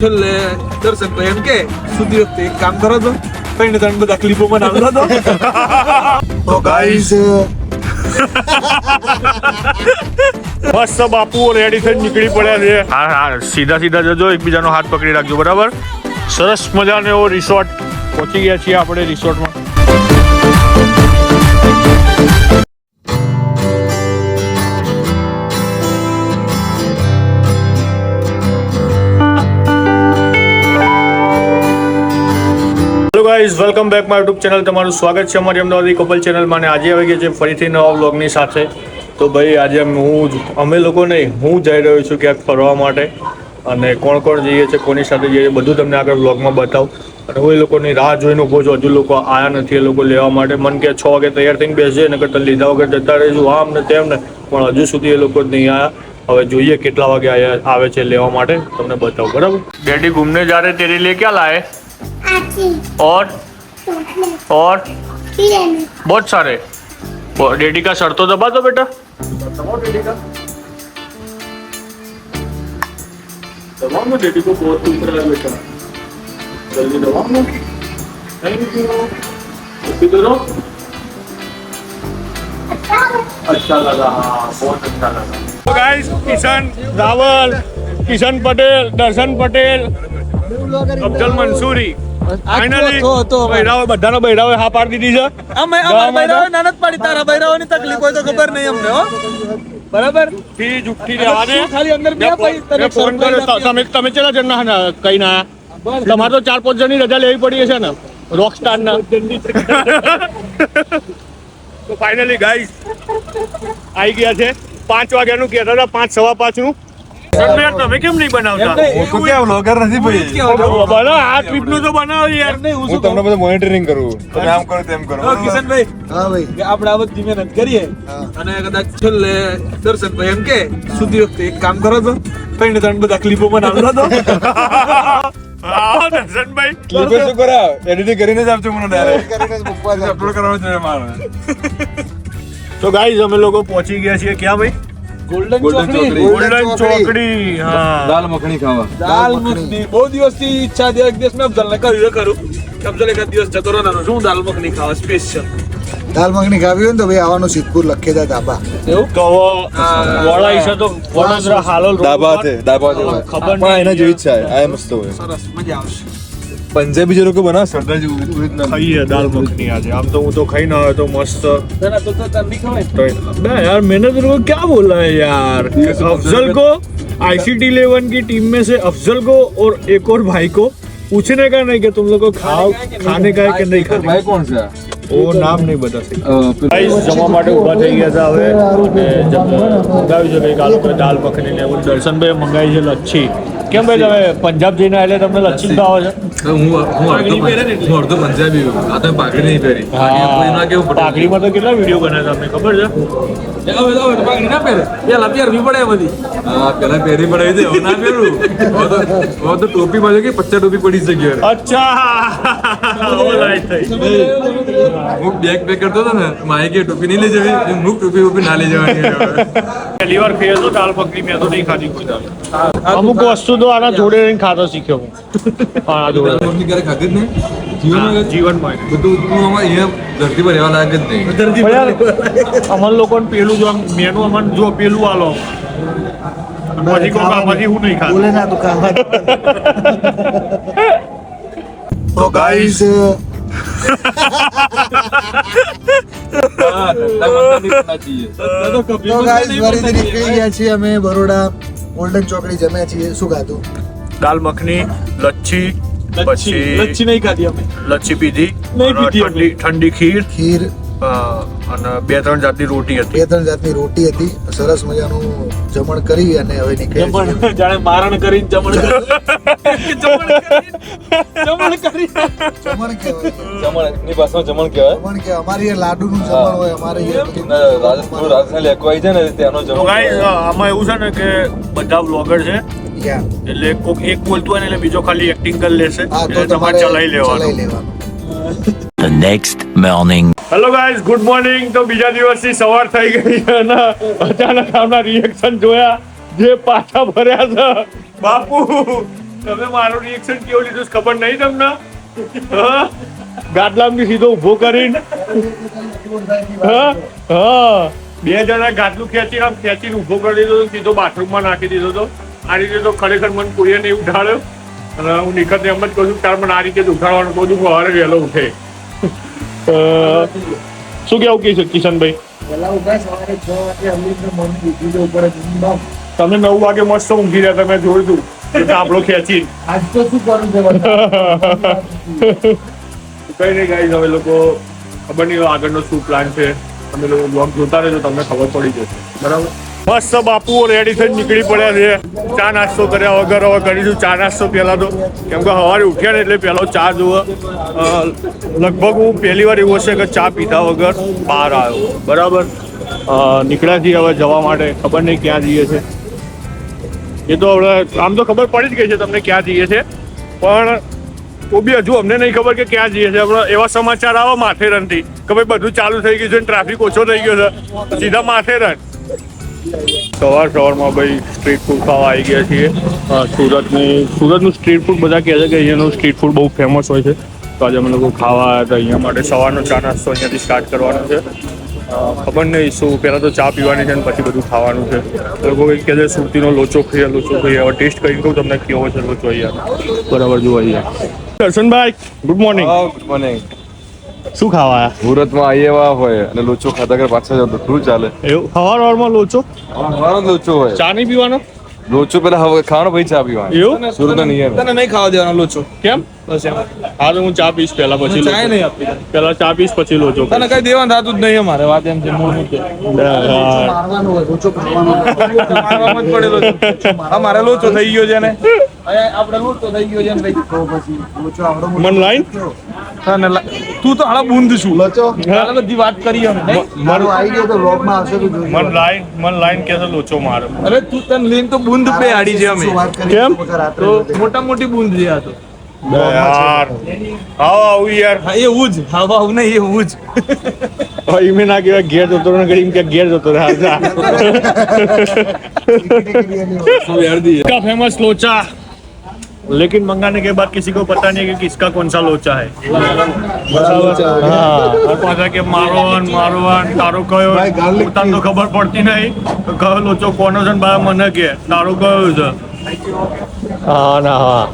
છેલ્લે દર્શનભાઈ એમ કે સુધી વખતે એક કામ કરો તો કઈને ત્રણ બધા ક્લિપો બનાવતા તો ગાઈસ મસ્ત બાપુ રેડી થઈને નીકળી પડ્યા છે. હા સીધા સીધા જજો, એકબીજાનો હાથ પકડી રાખજો, બરાબર. સરસ મજાનો એવો રિસોર્ટ પહોંચી ગયા છીએ આપણે રિસોર્ટમાં. Hello guys, welcome back my YouTube channel. તમારું સ્વાગત છે અમારી અમદાવાદી કપલ ચેનલમાં. અને આજે આવી ગયા છે ફરીથી નવા વ્લોગની સાથે. તો ભાઈ આજે અમે લોકો નહીં, હું જઈ રહ્યો છું ક્યાંક ફરવા માટે. અને કોણ કોણ જઈએ છે, કોની સાથે જઈએ છે, બધું તમને આગળ વ્લોગમાં બતાવું. અને હું એ લોકોની રાહ જોઈને ઊભો છું, હજુ લોકો આવ્યા નથી એ લોકો લેવા માટે. મને કે 6 વાગે તૈયાર થઈને બેસજે, નકર તો લીધા વગર જતા રહીશું આમ ને તેમ ને. પણ હજુ સુધી એ લોકો નહીં આવ્યા. હવે જોઈએ કેટલા વાગે આવે છે લેવા માટે, તમને બતાવું, બરાબર. ડેડી ઘૂમને જા રહે, તેરે लिए क्या लाए? और बहुत सारे. डैडी का सर तो दबा दो बेटा. दबाओ डैडी का. दबाओ ना, डैडी को बहुत दुख रहा है बेटा. जल्दी दबाओ ना. Thank you. किधर हो? अच्छा लगा, हाँ बहुत अच्छा लगा. तो गाइस, किशन रावल, किशन पटेल, दर्शन पटेल, अफजल मंसूरी, ફાઇનલી બૈરાઓ બધાનો બૈરાઓ હા પાડી દીધી છે. અમે અમાર બૈરાઓ નાનત પાડી, તારા બૈરાઓની તકલીફ હોય તો ખબર નહીં અમને, હો બરાબર. થી જુઠ્ઠી રહેવા દે. ખાલી અંદર બે પડી તને ફોન કર્યો, તમે ચેલા જણના કઈ ના તમારે તો 4-5 જણની રજા લેવી પડી છે ને રોકસ્ટાર ના. તો ફાઇનલી ગાઈસ આવી ગયા છે. 5 વાગ્યાનું કહેતા હતા, 5:15 નું. તમે કેમ નહીં બનાવતા? હું કે વ્લોગર નથી ભાઈ. બનાવો, આ ટ્રીપ નું તો બનાવો યાર. હું તમને બધું મોનિટરિંગ કરું, તમે આમ કરો તેમ કરો. કિશનભાઈ, હા ભાઈ, કે આપણે આ બધી મહેનત કરીએ અને કદાચ છેલ્લે દર્શનભાઈ એમ કે સુધી વખતે એક કામ કરો તો કઈને ત્રણ બધા ક્લિપો બનાવતા તો દર્શનભાઈ ક્લિપો શું કરાવ, એડિટિંગ કરીને જ આપજો મને ડાયરેક્ટ અપલોડ કરવાનું છે મારે. તો ગાઈઝ અમે લોકો પહોંચી ગયા છીએ ક્યાં ભાઈ? ગોલ્ડન ચોકડી. હા, દાલ મખણી ખાવા. દાલ મખની બહુ દિવસથી ઈચ્છા છે. એક દિવસ મેં અફઝલને કરું અફઝલ એક દિવસ જતો રહેવાનો છું દાલ મખની ખાવા સ્પેશિયલ. દાલ મખની ખાવી હોય ને તો ભાઈ આવવાનું સિદ્ધપુર લખેદા ધાબા. એવું તો વડા ઈશે તો વડોદરા હાલોલ દાબા છે, દાબા છે. ખબર પણ એના જેવી જ છે, આ મસ્ત હોય. સરસ, મજા આવશે. પંજાબી જે લોકો બનાવે સરદારજી ઓરિજિનલ ખાઈએ દાલ મખની આજે. આમ તો હું તો ખાઈ ના આવે તો મસ્ત. તેના તો તર નહીં ખવાય. ना यार, मैंने तेरे को क्या बोला है यार? अफजल को ICT 11 की टीम में से अफजल को और एक और भाई को पूछने का नहीं कि तुम लोग को खाने का है कि नहीं खाने ભાઈ કોણ છે? वो नाम नहीं बता सकते. જમવા માટે ઊભા થઈ ગયા હતા હવે. મંગાવ્યું છે કંઈક આ લોકોએ દાલ મખની ને એવું. દર્શનભાઈ મંગાવી છે લચ્છી. કેમ ભાઈ, તમે પંજાબ જઈને એટલે તમને લચ્છી ભાવે છે? હું અડધો પંજાબી છું. આ તો પાઘડી નહીં પહેરી. પાઘડીમાં તો કેટલા વિડીયો બનાવ્યા તમને ખબર છે? પાઘડી ના પહેરે, પેલા પહેરવી પડે બધી. હા, પેલા પહેરી પડાવી દે, હવે ના પહેરું. હવે તો ટોપી બાજુ કે 50 ટોપી પડી છે ઘેર. અચ્છા, હું બેગ પેક કરતો હતો ને, માએ કે ટોપી નહીં લઈ જવી, હું ટોપી ના લઈ જવાની. પહેલી વાર ખાઈ તો દાલ મખની મેં તો નહીં ખાધી કોઈ દાલ. અમુક વસ્તુ તો આના જોડે રહીને ખાતો શીખ્યો હું. આના જોડે મમ્મી ક્યારે ખાધી જ નહીં જીવનમાં બધું અમારે અહીંયા ધરતી પર રહેવા લાયક જ નહીં. અમન લોકોને પેલું જો મેનુ અમન જો પેલું આલો પછી કોઈ કામમાંથી હું નહીં ખાતો. બોલે ના તો ખાવા. તો ગાઈસ તો ગાઈસ ફરીથી નીકળી ગયા છીએ અમે બરોડા. ગોલ્ડન ચોકડી જમ્યા છીએ. શું ખાધું? દાલ મખની, લચ્છી, પછી લચ્છી નહીં ખાધી અમે. લચ્છી પીધી, નહીં પીધી અમે. ઠંડી ખીર ખીર, અને 2-3 જાતની રોટી હતી. 2-3 જાતની રોટી હતી. સરસ મજાનું જમણ કરી અને હવે નીકળ્યા છીએ. જમણ જાણે મારણ કરીને જમણ કરી જમણ કહેવાય. જમણ ની ભાષામાં જમણ કહેવાય. જમણ કે અમારી એ લાડુનું જમણ હોય. અમારે એ બધું રાજસ્થાન લેકવાઈ છે ને ત્યાંનો તો જમણ. ગાઈસ આમાં એવું છે ને કે બધા વ્લોગર છે, યા. એટલે કોક એક બોલતું હોય ને એટલે બીજો ખાલી એક્ટિંગ કરી લેશે, હા, તો એટલે તમારે ચલાવી લેવાનું. લેવાનું. The next morning. Hello guys, good morning. તો બીજા દિવસથી સવાર થઈ ગઈ અને અચાનક આમના રિએક્શન જોયા જે પાછા ભર્યા છે. બાપુ તમે મારું રિએક્શન કેવું લીધું છે ખબર નહીં તમને? હા? ગાદલામાંથી સીધો ઊભો કરીને હા હા 2 જણા ગાદલું ખેંચીને આમ ખેંચીને ઊભો કરી દીધો તો સીધો બાથરૂમમાં નાખી દીધો તો. આ રીતે તો ખરેખર મને કોઈએ નહીં ઉઠાડ્યો અને હું નિખત એમ જ કહું છું તાર મને આ રીતે જ ઉઠાડવાનું કહું છું સવારે વહેલો ઉઠે. શું કેવું કહીશ કિશનભાઈ? તમે 9 વાગે મસ્ત ઊંઘી રહ્યા તમે જોયું તું ધાબળો ખેંચી. આજ તો શું કરું છે કઈ નહીં ગાઈઝ હવે લોકો ખબર નહીં આગળનો શું પ્લાન છે તમે લોકો બ્લોગ જોતા રહેજો તમને ખબર પડી જશે બરાબર. મસ્ત બાપુઓ રેડી થઈને નીકળી પડ્યા છે ચા નાસ્તો કર્યા વગર. હવે કરીશું ચા નાસ્તો પહેલા તો કેમ કે સવારે ઉઠ્યા ને એટલે પહેલો ચા જોવો. લગભગ હું પહેલી વાર એવું હશે કે ચા પીધા વગર બહાર આવ્યો બરાબર. નીકળ્યા છીએ હવે જવા માટે ખબર નહીં ક્યાં જઈએ છે એ તો હવે આમ તો ખબર પડી જ ગઈ છે તમને ક્યાં જઈએ છે પણ તો બી હજુ અમને નહીં ખબર કે ક્યાં જઈએ છે. આપણે એવા સમાચાર આવે માથેરણથી કે ભાઈ બધું ચાલુ થઈ ગયું છે ટ્રાફિક ઓછો થઈ ગયો છે સીધા માથેરણ. સવારમાં ભાઈ સ્ટ્રીટ ફૂડ ખાવા આવી ગયા છીએ. સુરતનું સ્ટ્રીટ ફૂડ બધા કહે છે કે અહીંયાનું સ્ટ્રીટ ફૂડ બહુ ફેમસ હોય છે તો આજે અમે લોકો ખાવા આવ્યા હતા અહીંયા માટે. સવારનો ચા નાસ્તો અહીંયાથી સ્ટાર્ટ કરવાનો છે. ખબર નહીં શું પહેલાં તો ચા પીવાની છે અને પછી બધું ખાવાનું છે. લોકો કંઈક કહે છે સુરતીનો લોચો ખાઈએ હવે ટેસ્ટ કરીને કહું તમને કેવો છે લોચો અહીંયા બરાબર જુઓ અહીંયા. Darshanbhai good morning. Good morning. શું ખાવા આવ્યા? મુહૂર્તમાં આવીએ એવા હોય અને લોચો ખાધા કરે પાછા જાવ તો થોડું ચાલે. એવું સવારમાં લોચો અમારો લોચો હોય. ચા નહીં પીવાનો? લોચો પેલા હવે ખાવાનો પછી ચા પીવાનો. એવું સુરત નહીં તને નહીં ખાવા દેવાનો લોચો. કેમ? બસ એમ. હા તો હું ચા પીશ પહેલા પછી ચાય નહીં આપી પહેલા ચા પીશ પછી લોચો. તને કઈ દેવાનું થતું જ નહીં અમારે વાત એમ છે મૂળ મુદ્દે. મારવાનું હોય લોચો ખાવાનો મારવામાં જ પડેલો છે. અમારે લોચો થઈ ગયો છે ને આપણે લોચો થઈ ગયો છે ને ભાઈ. તો પછી લોચો આવડો મન લાઈન તું તો હાલા બુંદ છું લોચો હાલા બધી વાત કરી અમે નહીં? મારું આવી ગયો તો વ્લોગમાં આવશે તો જોજો. મન લાઈન કે લોચો મારો. અરે તું તને લઈને તો બુંદ બે હાડી છે અમે શું વાત કરી કેમ? વગર રાત્રે તો મોટા મોટી બુંદ છે આ તો. યાર આવું યાર હા એવું જ હા આવું નહીં એવું જ. મેં ના કહેવાય ઘેર જતો રહે ઘડી કે ઘેર જતો રહે. इसका फेमस लोचा लेकिन मंगाने के बाद किसी को पता नहीं है कि किसका कौन सा लोचा है. हाँ और पाછા કે મારવાન તારો કયો પોતાને તો ખબર પડતી નહીં કયો લોચો કોનો છે ને બા મને કે તારો કયો છે. હા ના હા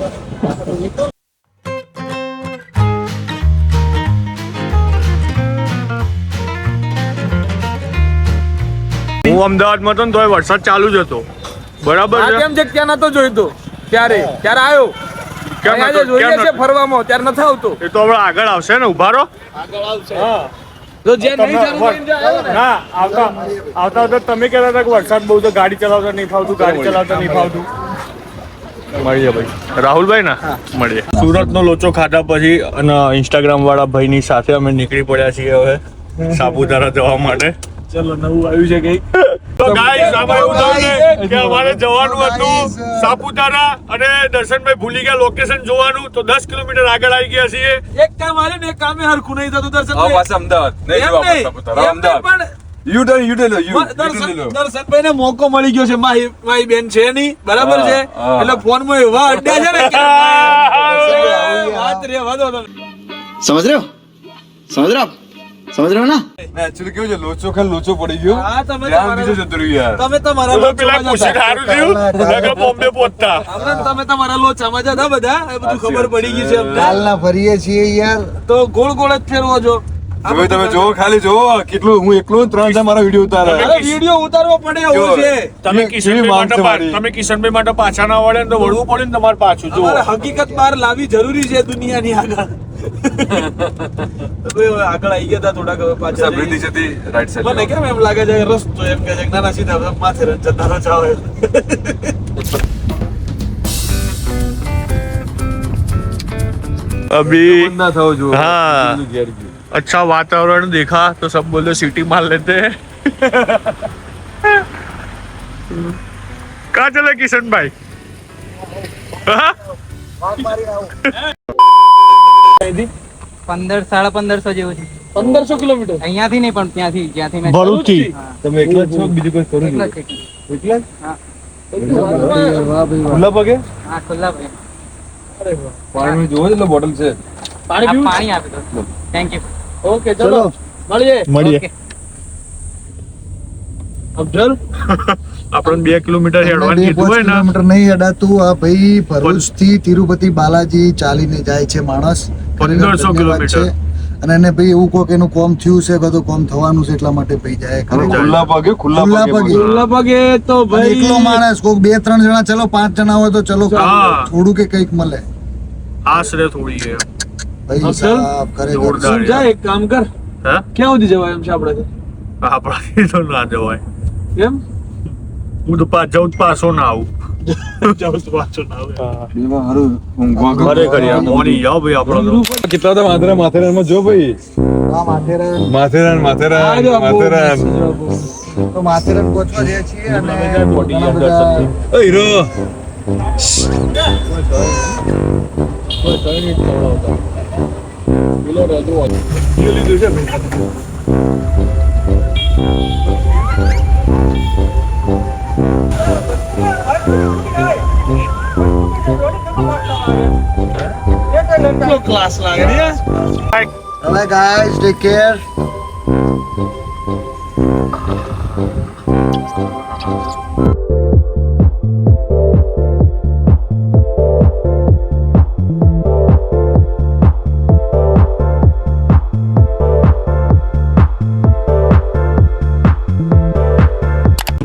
હું અમદાવાદમાં હતો ને તોય વરસાદ ચાલુ જ હતો બરાબર આ છે. કેમ છે ક્યાં નતો જોઈતો ત્યારે આવ્યો કેમ આજે નતો? જોઈએ કેમ છે નતો? ફરવામાં ત્યારે નથી આવતો. એ તો હવે આગળ આવશે ને ઉભા રહો. જો જે નહીં ચાલુ કરીને જે આવ્યો ને ના આવતા તમે કહેતા હતા કે વરસાદ બહુ તો ગાડી ચલાવતા નહીં ફાવતું મળીએ ભાઈ રાહુલભાઈ ના મળીએ. સુરતનો લોચો ખાધા પછી અને ઇન્સ્ટાગ્રામ વાળા ભાઈની સાથે અમે નીકળી પડ્યા છીએ હવે સાપુતારા જવા માટે. ચલો નવું આવ્યું છે કઈ તો ગાઈસ આમાં એવું થયું ને કે અમારે જવાનું હતું સાપુતારા અને દર્શનભાઈ ભૂલી ગયા લોકેશન જોવાનું તો 10 કિલોમીટર આગળ આવી ગયા છીએ. એક કામ આલે ને એક કામે હરખું નહીં થતું દર્શન આવો પાછા અમદાવાદ નહીં એમ જવા નહીં, સાપુતારા, એમ નહીં, અમદાવાદ પણ યુ ટર્ન દર્શનભાઈ ને મોકો મળી ગયો છે મારી બેન છે નહીં બરાબર છે હા. એટલે ફોન માં એવા અડ્યા છે ને કે વાત રેવા દો તમે. समझ रहे हो ना એકચ્યુઅલી કેવું છે લોચો ખાલી લોચો પડી ગયો હા, તમે ધ્યાન તમારા- બીજે જતું રહ્યું યાર. તમે તમારા તો પેલા પૂછી સારું થયું નકર બોમ્બે પહોંચતા. હમણાં તમે તમારા લોચામાં જતા બધા એ બધું ખબર પડી ગઈ છે અમને. કાલના ફરીએ છીએ યાર. તો ગોળ ગોળ જ ફેરવો છો. હવે તમે જોવો ખાલી જોવો કેટલું હું એકલો 3 મારો વિડીયો ઉતારે. અરે વિડીયો ઉતારવો પડે એવું છે તમે કિશનભાઈ માંગ છે મારી. માટે પાછા ના વળે ને તો વળવું પડે ને તમારે પાછું જુઓ. અમારે હકીકત બહાર લાવવી જરૂરી છે દુનિયાની આગળ. તો હવે આગળ આવી ગયા હતા થોડાક હવે પાછા સાબરીદી જઈએ. જતી રાઈટ મને સાઈડ કેમ એમ લાગે છે કે રસ્તો એમ કે છે કે નાના સીધા માથે જતા રહો જાઓ એમ. अभी ના થવો જોઈએ. हाँ। ઘેર ગયું. अच्छा वातावरण देखा तो सब बोले सिटी मार लेते हैं कहाँ चले किशन भाई? हाँ? 1500 જેવું છે 1500 કિલોમીટર અહીંયાથી નહીં પણ ત્યાંથી જ્યાંથી મેં ભરૂચથી તમે એકલા જ છો બીજું કોઈ કરું એકલા છું જ છે. એકલા જ? હા ખુલ્લા પગે હા ખુલ્લા ભાઈ પાણી જોવો એટલે બોટલ છે. પાણી આપી દો. Thank you. ઓકે ચલો ચલો મળીએ. મળીએ. ઓકે. અફઝલ આપણને 2 કિલોમીટર હેડવાનું બે કીધું હોય ને, કિલોમીટર નહીં અડાતું. આ ભાઈ ભરૂચ થી તિરુપતિ બાલાજી ચાલીને જાય છે માણસ. 1500 ધન્યવાદ છે. અને એને ભાઈ એવું કહો કે એનું કોમ થયું છે કે તો કોમ થવાનું છે એટલા માટે ભાઈ જાય ખરેખર. ખુલ્લા પગે ખુલ્લા પગે. ખુલ્લા પગે તો અને ભાઈ એકલો માણસ કોક 2-3 જણા ચલો 5 જણા હોય તો ચલો હા. થોડું કે કંઈક મળે આશરે થોડી છે. ભાઈ અફઝલ, સાહેબ ખરેખર જોરદાર. સમજા એક કામ કર હે? ક્યાં સુધી જવાય એમ છે આપણે આપણાથી તો ના જવાય. એમ હું તો જાઉં તો પાછો ના આવું. જાઉં તો પાછો ના આવે. એમાં હારું ઊંઘવા ગયો. ખરેખર યાર મોડી જાઓ ભાઈ આપણો તો. કેટલા બધા માથેરાનમાં જો ભાઈ. આ માથેરાન માથેરાન આ જો આ બહુ માથેરાન. મસ્ત છે, બહુ. તો માથેરાન પહોંચવા જઈએ છીએ અને મોટી ઘણા અંદર બધા ઓ હીરો. કેટલો ક્લાસ લાગે ને યાર. Bye guys, take care.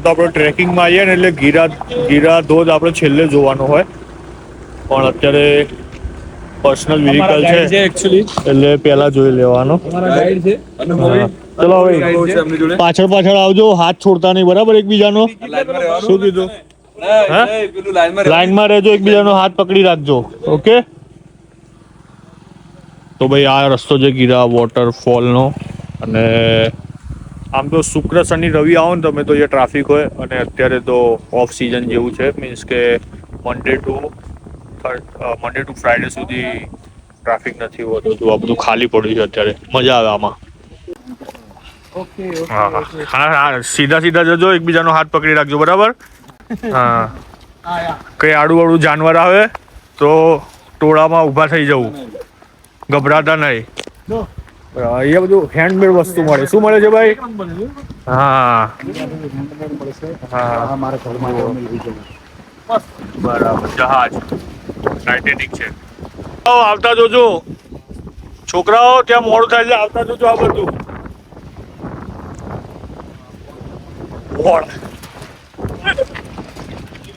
તો આપણે ટ્રેકિંગમાં આવીએ ને એટલે ગીરા ધોધ આપણે છેલ્લે જોવાનો હોય, પણ અત્યારે પર્સનલ વ્હીકલ છે એકચ્યુઅલી એટલે પહેલા જોઈ લેવાનો. અમારા ગાઈડ છે અને હા. ચલો ભાઈ ગાઈડ છે એમની જોડે. પાછળ આવજો, હાથ છોડતા નહીં બરાબર એકબીજાનો. લાઈનમાં રહેવાનું. શું કીધું? નહીં, હે? નહીં, પેલું લાઈનમાં રહેવાનું. લાઈનમાં રહેજો, એકબીજાનો હાથ પકડી રાખજો. ઓકે. તો ભાઈ આ રસ્તો છે ગીરા વોટરફોલનો. અને આમ તો શુક્ર શનિ રવિ આવો ને તમે તો જે ટ્રાફિક હોય, અને અત્યારે તો ઓફ સિઝન જેવું છે, મીન્સ કે મંડે ટુ ફ્રાઈડે સુધી ટ્રાફિક નથી હોતું. તો આ બધું ખાલી પડ્યું છે અત્યારે. મજા આવે આમાં. હા, સીધા જજો, એકબીજાનો હાથ પકડી રાખજો બરાબર. હા, કઈ આડું જાનવર આવે તો ટોળામાં ઊભા થઈ જવું, ગભરાતા નહીં. અહીંયા બધું હેન્ડમેડ વસ્તુ મળે. શું મળે છે ભાઈ? હા હા, બરાબર. જહાજ ટાઇટેનિક છે. આવતા જોજો છોકરાઓ, ત્યાં મોડું થાય છે, આવતા જોજો આ બધું.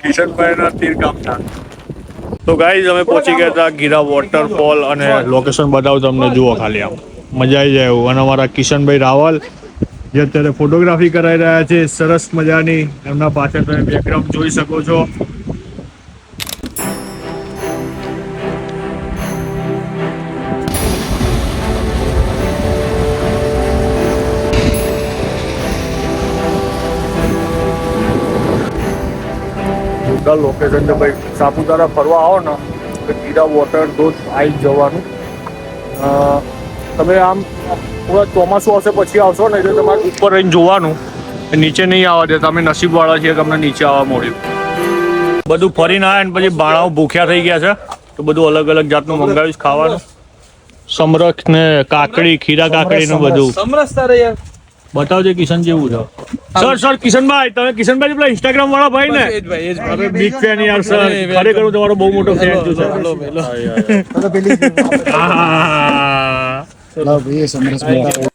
કિશનભાઈના તીર કામના. તો ગાઈઝ અમે પહોંચી ગયા હતા ગીરા વોટરફોલ, અને લોકેશન બતાવું તમને. જુઓ ખાલી આમ મજા આવી જાય એવું. અને અમારા કિશનભાઈ રાવલ જે અત્યારે ફોટોગ્રાફી કરાવી રહ્યા છે સરસ મજાની. એમના પાછળ તમે બેકગ્રાઉન્ડ જોઈ શકો છો. લોકેશન છે ભાઈ. સાપુતારા ફરવા આવો ને તો ગીરા વોટર ધોધ આવી જવાનું. તમે આમ પૂરા ચોમાસું આવશે પછી આવશો ને એટલે તમારે ઉપર રહીને જોવાનું, નીચે નહીં આવવા દે. તમે નસીબવાળા છીએ કે અમને નીચે આવવા મળ્યું. બધું ફરીને આવ્યા ને પછી બાણાઓ ભૂખ્યા થઈ ગયા છે, તો બધું અલગ અલગ જાતનું મંગાવીશ ખાવાનું. સમરખ ને કાકડી, ખીરા કાકડી નું બધું સમરસતા રે યાર. બતાવજો કિશન જેવું છે. સર કિશનભાઈ, તમે કિશનભાઈ પેલા ઇન્સ્ટાગ્રામ વાળા ભાઈ ને? એ જ ભાઈ, એ જ ભાઈ. અરે બિગ ફેન યાર સર, ખરેખર હું તમારો બહુ મોટો ફેન છું સર. તો પેલી હા. લાવ ભાઈ એ સમરસ બતાવો.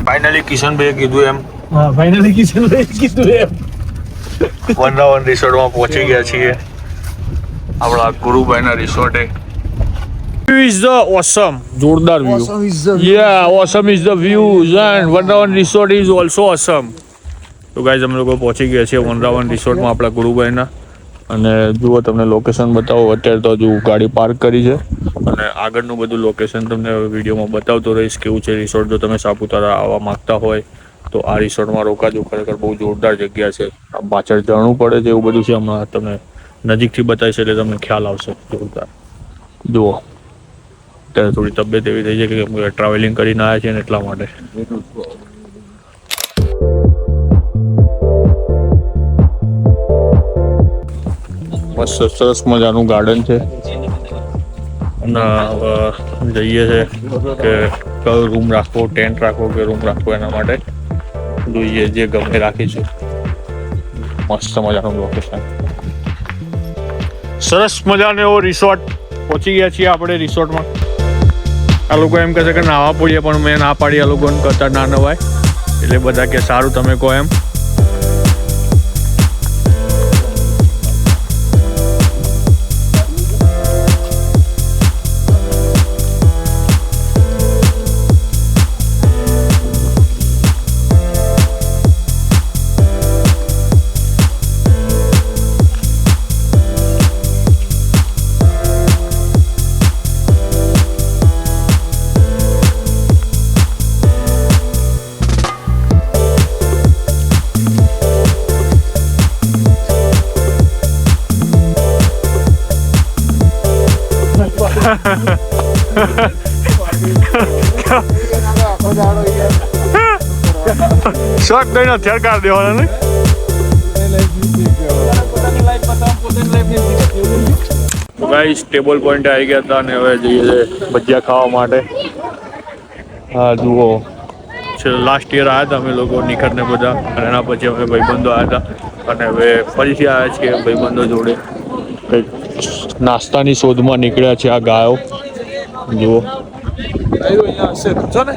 ફાઇનલી કિશનભાઈએ કીધું એમ હા, ફાઇનલી કિશનભાઈ કીધું એમ. વનરાવન રિસોર્ટમાં પહોંચી ગયા છીએ, આપણા ગુરુભાઈના રિસોર્ટે. View is the awesome, જોરદાર view. Awesome is the view. Yeah, awesome is the views and Vanravan resort is also awesome. તો ગાઈઝ અમે લોકો પહોંચી ગયા છીએ વનરાવન રિસોર્ટમાં આપણા ગુરુભાઈના. અને જુઓ તમને લોકેશન બતાવો. અત્યારે તો હજુ ગાડી પાર્ક કરી છે, અને આગળનું બધું લોકેશન તમને વિડીયોમાં બતાવતો રહીશ કેવું છે રિસોર્ટ. જો તમે સાપુતારા આવવા માંગતા હોય તો આ રિસોર્ટમાં રોકાજો. ખરેખર બહુ જોરદાર જગ્યા છે. પાછળ ઝરણું પડે છે એવું બધું છે. હમણાં તમને નજીકથી બતાવીશ એટલે તમને ખ્યાલ આવશે. જોરદાર જુઓ. અત્યારે થોડી તબિયત એવી થઈ છે કે ટ્રાવેલિંગ કરીને આવ્યા છે ને એટલા માટે. મસ્ત સરસ મજાનું ગાર્ડન છે અને હવે જઈએ છે કે કયો રૂમ રાખવો, ટેન્ટ રાખવો કે રૂમ રાખવો એના માટે જોઈએ, જે ગમે રાખીશું. મસ્ત મજાનું લોકેશન, સરસ મજાનો એવો રિસોર્ટ. પહોંચી ગયા છીએ આપણે રિસોર્ટમાં. આ લોકો એમ કહે છે કે નાવા પડીએ, પણ મેં ના પાડી આ લોકોને કરતા ના નવાય, એટલે બધા કે સારું તમે કહો એમ. શોખ દઈને હથિયાર કાઢ દેવાના ને. ગાઈસ ટેબલ પોઈન્ટ આવી ગયા હતા અને હવે જઈએ છે ભજીયા ખાવા માટે. હા જુઓ, લાસ્ટ યર આવ્યા હતા અમે લોકો નિખર ને બધા, અને એના પછી અમે ભાઈબંધો આવ્યા હતા અને હવે ફરીથી આવ્યા છીએ ભાઈબંધો જોડે. કંઈક નાસ્તાની શોધમાં નીકળ્યા છે આ ગાયો. જુઓ અહીંયા હશે છો ને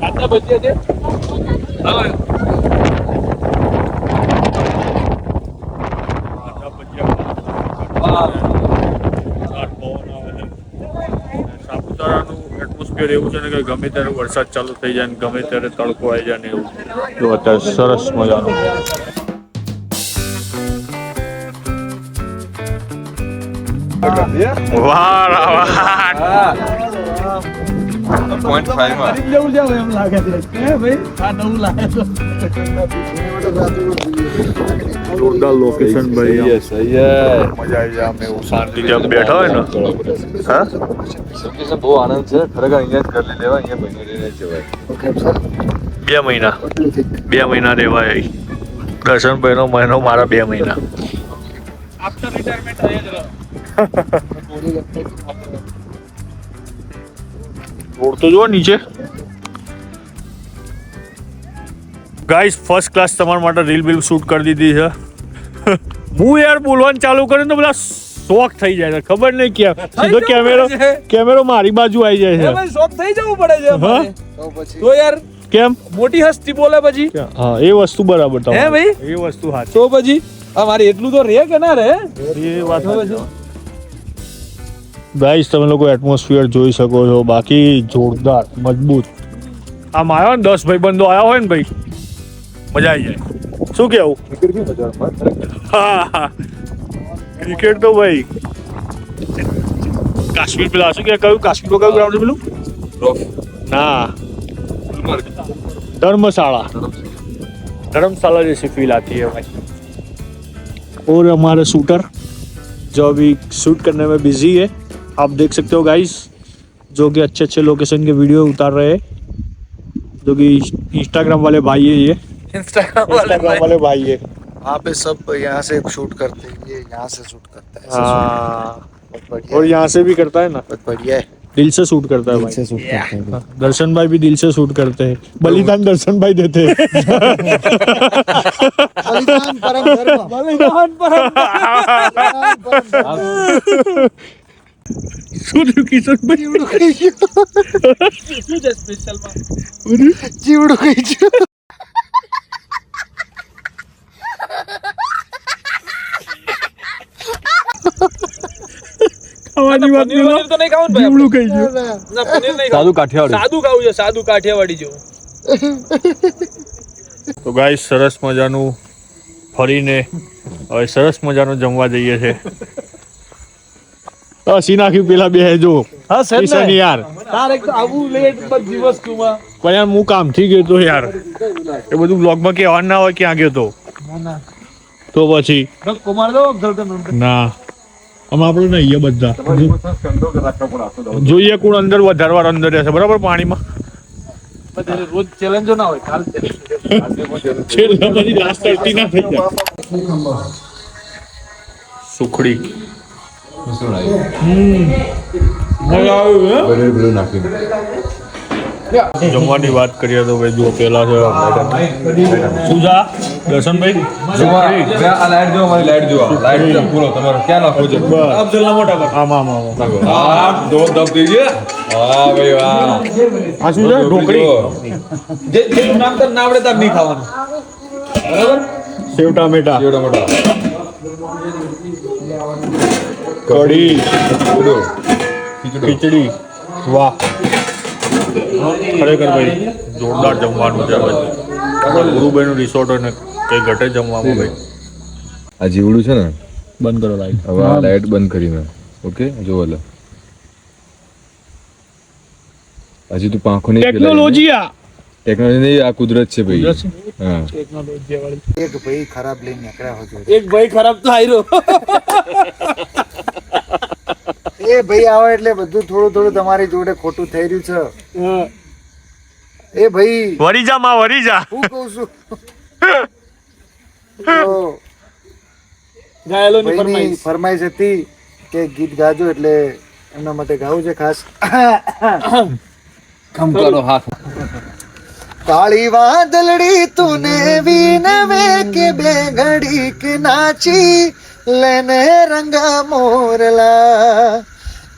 આટલા ભજીયા છે. સાપુતારાનું એટમોસ્ફિયર એવું છે ને કે ગમે ત્યારે વરસાદ ચાલુ થઈ જાય ને ગમે ત્યારે તડકો આવી જાય ને એવું. જો અત્યારે સરસ મજાનું. વાહ જોરદાર લોકેશન ભાઈ. મજા આવી જાય અમે એવું શાંતિથી આમ બેઠા હોય ને. હા બહુ આનંદ છે ખરેખર. અહીંયા જ કરી લેવા, અહીંયા બની જવાય. 2 મહિના 2 મહિના રહેવાય. દર્શનભાઈ નો મહિનો, મારા 2 મહિના. આફ્ટર રિટાયરમેન્ટ અહીંયા જ રહો. રોડ તો જુઓ નીચે. ગાઈસ ફર્સ્ટ ક્લાસ તમારા માટે રીલ બિલ શૂટ કરી દીધી છે. હું યાર બોલવાનું ચાલુ કર્યું તો બધા શોખ થઈ જાય છે, ખબર નહીં કેમ. સીધો કેમેરો મારી બાજુ આવી જાય છે. ભાઈ શોખ થઈ જવું પડે છે અમારે. તો યાર કેમ મોટી હસ્તી બોલે પછી. હા એ વસ્તુ બરાબર હે ભાઈ, એ વસ્તુ સાચી. તો પછી અમારે એટલું તો રહે કે ના રહે. એ વાત ગાઈસ તમે લોકો એટમોસ્ફિયર જોઈ શકો છો, બાકી જોરદાર મજબૂત. આમ આવ્યો ને 10 ભાઈબંધો આવ્યા હોય ને ભાઈ, મજા આવી જાય. શું કેવું? હા ક્રિકેટ તો ભાઈ કાશ્મીર પેલા શું કે કયું કાશ્મીર કયું ગ્રાઉન્ડ છે પેલું? ના धर्मशाला जैसी फील आती है भाई. और हमारे शूटर जो अभी शूट करने में बिजी है, आप देख सकते हो गाइस, जो कि अच्छे अच्छे लोकेशन के वीडियो उतार रहे हैं, जो कि इंस्टाग्राम वाले भाई है. ये इंस्टाग्राम वाले भाई है. वहाँ पे सब यहाँ से शूट करते हैं, ये यहाँ से शूट करता है. हाँ बढ़िया और यहाँ से भी करता है ना, बहुत बढ़िया है. दिल से शूट करता है भाई. से शूट करते हैं. दर्शन भाई भी दिल से शूट करते हैं. बलिदान दर्शन भाई देते हैं. बलिदान परम धर्म. બલિદાન પર શું થયું કિશોરભાઈ? શું છે સ્પેશિયલમાં? જીવડું કઈ છે. ખાવાની વાત પનીર વનીર તો નહીં ખાવું ને ભાઈ જીવડું કઈ છે. આપણે? ના, પનીર નહીં સાદું ખાવું. કાઠિયાવાડી. સાદું ખાવું છે, સાદું કાઠિયાવાડી જેવું. તો ગાઈસ સરસ મજાનું ફરીને હવે સરસ મજાનું જમવા જઈએ છે. હસી નાખ્યું પેલા બે જો. હા સર કિશન યાર તારે એક તો આવું લેટ બધી વસ્તુમાં. પણ યાર હું કામથી ગયો તો યાર, એ બધું બ્લોગમાં કહેવાનું ના હોય ક્યાં ગયો તો. તો પછી ધક્કો માર દો ગરદન ઉપર. ના આમાં આપણે નહીં બધા જોઈએ કોણ અંદર વધારવાર અંદર રહેશે બરાબર પાણીમાં રોજ ચેલેન્જો ના હોય કાલ છેલ્લા બધી લાસ્ટ અડધી ના થઈ જાય સુખડી મજા આવ્યું જમવાની વાત કરીએ તો ભાઈ જો પેલા છે શું છે દર્શનભાઈ આ લાઈટ જો અમારી લાઈટ જો લાઈટ પૂરો તમારો ક્યાં નાખો છે અફઝલના મોટા આમાં દો દબ દીજે વાહ ભાઈ વાહ આ શું છે ઢોકળી જે નામ તને ના આવડે તાર નહીં ખાવાનું બરાબર સેવ ટામેટા એવડા મોટા કઢી ખીચડો ખીચડી વાહ ખરેખર ભાઈ જોરદાર જમવાનું છે ભાઈ ગુરુભાઈનું રિસોર્ટ અને કઈ ઘટે જમવામાં ભાઈ આ જીવડું છે ને બંધ કરો લાઈટ હવે આ લાઈટ બંધ કરીને ઓકે જો એટલે હજી તું પાંખો નહીં ટેકનોલોજી ટેકનોલોજી નહીં આ કુદરત છે ભાઈ હા એક ભાઈ ખરાબ લઈને નીકળ્યા હતો એક ભાઈ ખરાબ તો આયરો એ ભાઈ આવે એટલે બધું થોડું થોડું તમારી જોડે ખોટું થઈ રહ્યું છે એ ભાઈ વરીજા માં વરીજા હું કહું છું ઘાયલોની ભાઈની ફરમાઈશ ફરમાઈશ હતી કે ગીત ગાજો એટલે એમના માટે ગાવું છે ખાસ ખમકારો હાથ કાળી વાદળડી તુને વીનવે કે બે ઘડીક નાચી લેને રંગા મોરલા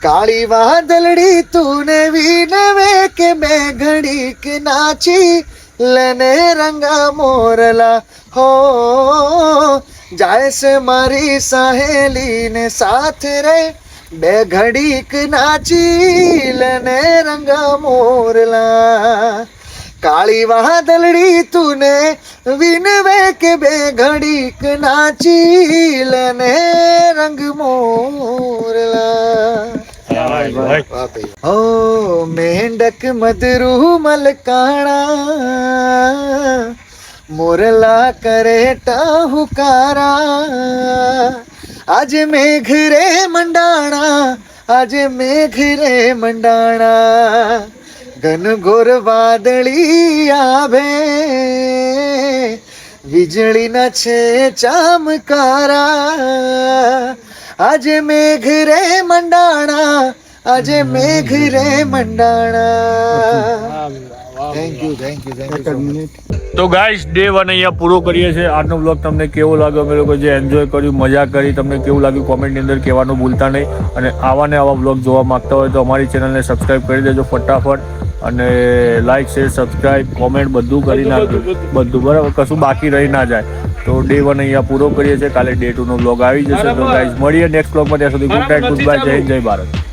કાળી વાદળડી તુને વીનવે કે બે ઘડીક નાચી લેને રંગા મોરલા હો જાય છે મારી સહેલી ને સાથ રે બે ઘડીક નાચી લેને રંગા મોરલા કાળી વાદળડી તુને વિનવે કે બે ઘડીક નાચી લેને રંગ મોરલા ઓ મેંડક મધરૂ મલકાણા મોરલા કરે ટાહુકારા આજે મેઘ રે મંડાણા આજે મેઘ રે મંડાણા ઘનઘોર વાદળી આવે વીજળીના છે ચામકારા આજે મેઘ રે મંડાણા આજે મેઘ રે મંડાણા થેન્ક યુ તો ગાઈસ ડે 1 અહીંયા પૂરો કરીએ છીએ આજનો બ્લોગ તમને કેવો લાગ્યો અમે લોકો જે એન્જોય કર્યું મજા કરી તમને કેવું લાગ્યું કોમેન્ટની અંદર કહેવાનું ભૂલતા નહીં અને આવા ને આવા બ્લોગ જોવા માંગતા હોય તો અમારી ચેનલને સબસ્ક્રાઈબ કરી દેજો ફટાફટ અને લાઈક શેર સબસ્ક્રાઈબ કોમેન્ટ બધું કરી નાખજો બધું બરાબર કશું બાકી રહી ના જાય તો ડે 1 અહીંયા પૂરો કરીએ છીએ કાલે ડે 2 નો બ્લોગ આવી જશે તો ગાઈસ મળીએ નેક્સ્ટ બ્લોગમાં ત્યાં સુધી ગુડ નાઇટ ગુડ બાય જય હિન્દ જય ભારત